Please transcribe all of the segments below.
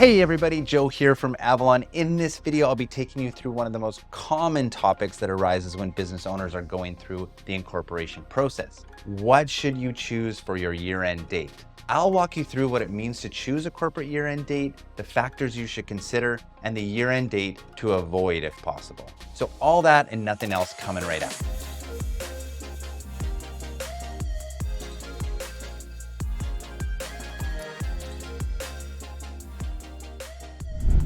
Hey everybody, Joe here from Avalon. In this video, I'll be taking you through one of the most common topics that arises when business owners are going through the incorporation process. What should you choose for your year-end date? I'll walk you through what it means to choose a corporate year-end date, the factors you should consider, and the year-end date to avoid if possible. So all that and nothing else coming right up.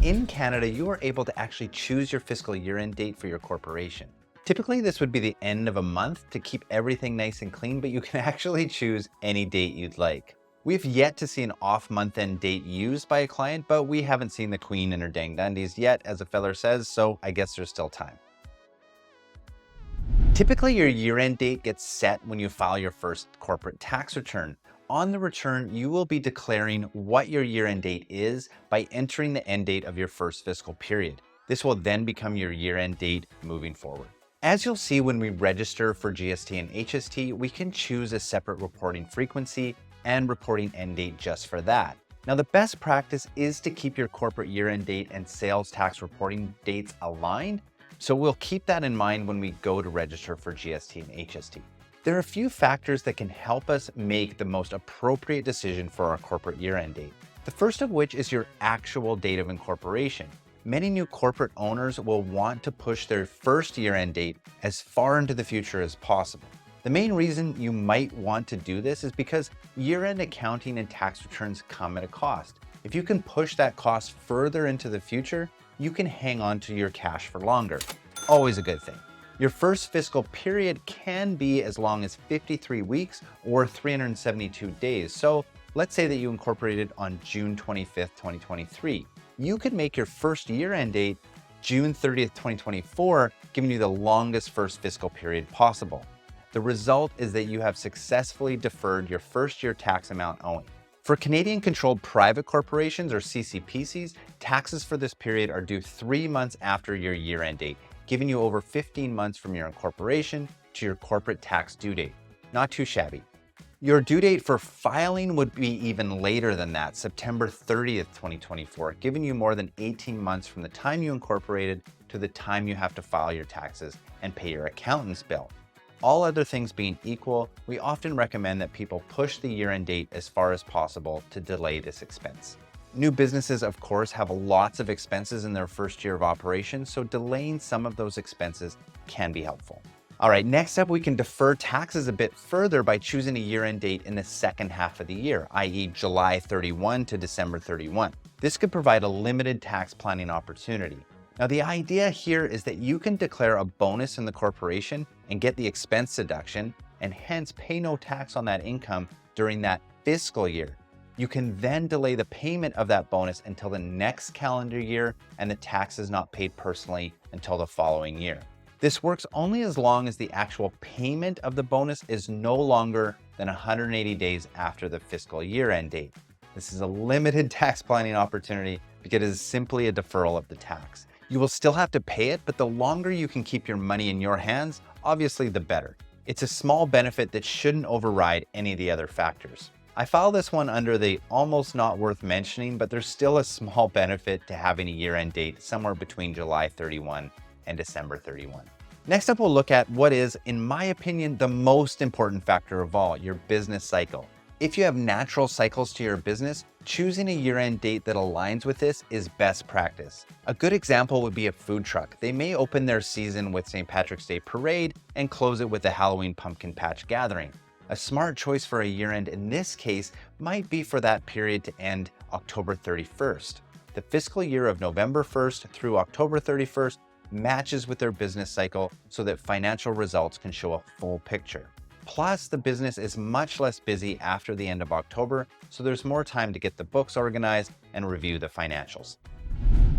In Canada, you are able to actually choose your fiscal year-end date for your corporation. Typically, this would be the end of a month to keep everything nice and clean, but you can actually choose any date you'd like. We've yet to see an off month-end date used by a client, but we haven't seen the Queen and her dang dandies yet, as a feller says, so I guess there's still time. Typically, your year-end date gets set when you file your first corporate tax return. On the return, you will be declaring what your year-end date is by entering the end date of your first fiscal period. This will then become your year-end date moving forward. As you'll see when we register for GST and HST, we can choose a separate reporting frequency and reporting end date just for that. Now, the best practice is to keep your corporate year-end date and sales tax reporting dates aligned, so we'll keep that in mind when we go to register for GST and HST. There are a few factors that can help us make the most appropriate decision for our corporate year-end date. The first of which is your actual date of incorporation. Many new corporate owners will want to push their first year-end date as far into the future as possible. The main reason you might want to do this is because year-end accounting and tax returns come at a cost. If you can push that cost further into the future, you can hang on to your cash for longer. Always a good thing. Your first fiscal period can be as long as 53 weeks or 372 days. So let's say that you incorporated on June 25th, 2023. You could make your first year-end date June 30th, 2024, giving you the longest first fiscal period possible. The result is that you have successfully deferred your first year tax amount owing. For Canadian-controlled private corporations or CCPCs, taxes for this period are due 3 months after your year-end date, giving you over 15 months from your incorporation to your corporate tax due date. Not too shabby. Your due date for filing would be even later than that, September 30th, 2024, giving you more than 18 months from the time you incorporated to the time you have to file your taxes and pay your accountant's bill. All other things being equal, we often recommend that people push the year-end date as far as possible to delay this expense. New businesses, of course, have lots of expenses in their first year of operation, so delaying some of those expenses can be helpful. All right, next up, we can defer taxes a bit further by choosing a year-end date in the second half of the year, i.e. July 31 to December 31. This could provide a limited tax planning opportunity. Now, the idea here is that you can declare a bonus in the corporation and get the expense deduction, and hence pay no tax on that income during that fiscal year. You can then delay the payment of that bonus until the next calendar year, and the tax is not paid personally until the following year. This works only as long as the actual payment of the bonus is no longer than 180 days after the fiscal year-end date. This is a limited tax planning opportunity because it is simply a deferral of the tax. You will still have to pay it, but the longer you can keep your money in your hands, obviously the better. It's a small benefit that shouldn't override any of the other factors. I file this one under the almost not worth mentioning, but there's still a small benefit to having a year-end date somewhere between July 31 and December 31. Next up, we'll look at what is, in my opinion, the most important factor of all, your business cycle. If you have natural cycles to your business, choosing a year-end date that aligns with this is best practice. A good example would be a food truck. They may open their season with St. Patrick's Day Parade and close it with the Halloween Pumpkin Patch Gathering. A smart choice for a year-end in this case might be for that period to end October 31st. The fiscal year of November 1st through October 31st matches with their business cycle so that financial results can show a full picture. Plus, the business is much less busy after the end of October, so there's more time to get the books organized and review the financials.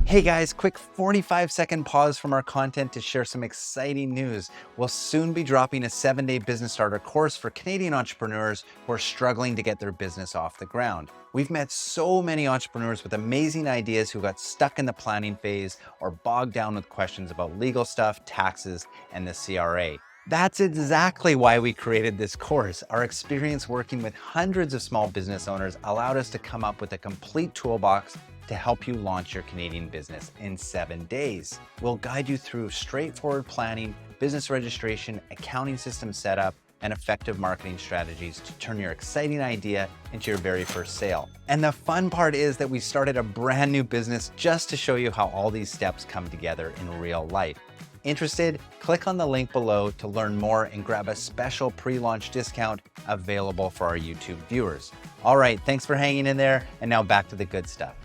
Hey guys, quick 45-second pause from our content to share some exciting news. We'll soon be dropping a 7-day business starter course for Canadian entrepreneurs who are struggling to get their business off the ground. We've met so many entrepreneurs with amazing ideas who got stuck in the planning phase or bogged down with questions about legal stuff, taxes, and the CRA. That's exactly why we created this course. Our experience working with hundreds of small business owners allowed us to come up with a complete toolbox to help you launch your Canadian business in 7 days. We'll guide you through straightforward planning, business registration, accounting system setup, and effective marketing strategies to turn your exciting idea into your very first sale. And the fun part is that we started a brand new business just to show you how all these steps come together in real life. Interested? Click on the link below to learn more and grab a special pre-launch discount available for our YouTube viewers. All right, thanks for hanging in there, and now back to the good stuff.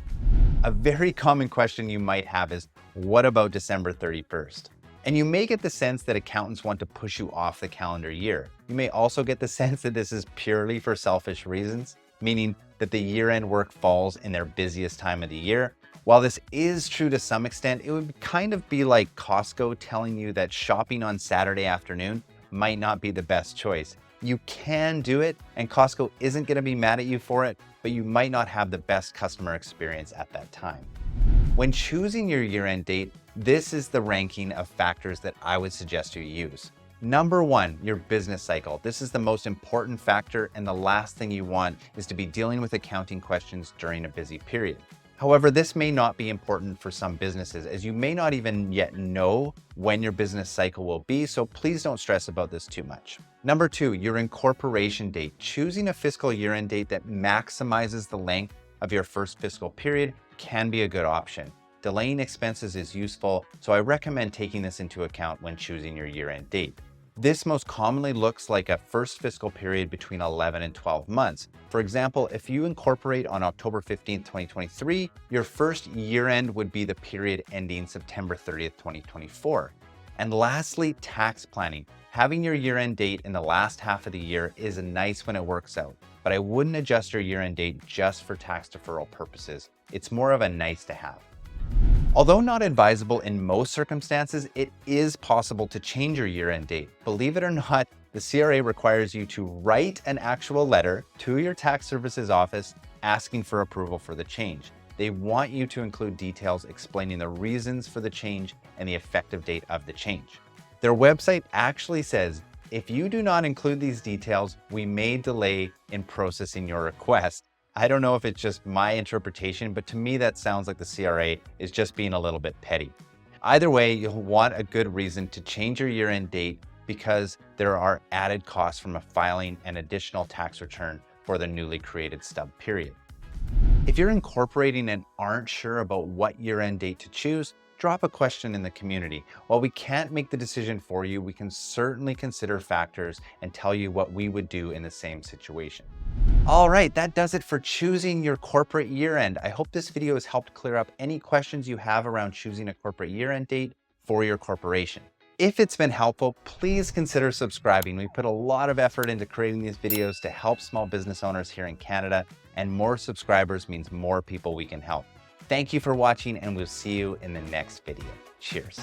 A very common question you might have is, what about December 31st? And you may get the sense that accountants want to push you off the calendar year. You may also get the sense that this is purely for selfish reasons, meaning that the year-end work falls in their busiest time of the year. While this is true to some extent, it would kind of be like Costco telling you that shopping on Saturday afternoon might not be the best choice. You can do it, and Costco isn't going to be mad at you for it, but you might not have the best customer experience at that time. When choosing your year-end date, this is the ranking of factors that I would suggest you use. Number 1, your business cycle. This is the most important factor, and the last thing you want is to be dealing with accounting questions during a busy period. However, this may not be important for some businesses, as you may not even yet know when your business cycle will be, so please don't stress about this too much. Number 2, your incorporation date. Choosing a fiscal year-end date that maximizes the length of your first fiscal period can be a good option. Delaying expenses is useful, so I recommend taking this into account when choosing your year-end date. This most commonly looks like a first fiscal period between 11 and 12 months. For example, if you incorporate on October 15th, 2023, your first year-end would be the period ending September 30th, 2024. And lastly, tax planning. Having your year-end date in the last half of the year is nice when it works out, but I wouldn't adjust your year-end date just for tax deferral purposes. It's more of a nice to have. Although not advisable in most circumstances, it is possible to change your year-end date. Believe it or not, the CRA requires you to write an actual letter to your tax services office asking for approval for the change. They want you to include details explaining the reasons for the change and the effective date of the change. Their website actually says, if you do not include these details, we may delay in processing your request. I don't know if it's just my interpretation, but to me that sounds like the CRA is just being a little bit petty. Either way, you'll want a good reason to change your year-end date because there are added costs from filing an additional tax return for the newly created stub period. If you're incorporating and aren't sure about what year-end date to choose, drop a question in the community. While we can't make the decision for you, we can certainly consider factors and tell you what we would do in the same situation. All right, that does it for choosing your corporate year-end. I hope this video has helped clear up any questions you have around choosing a corporate year-end date for your corporation. If it's been helpful, please consider subscribing. We put a lot of effort into creating these videos to help small business owners here in Canada, and more subscribers means more people we can help. Thank you for watching, and we'll see you in the next video. Cheers.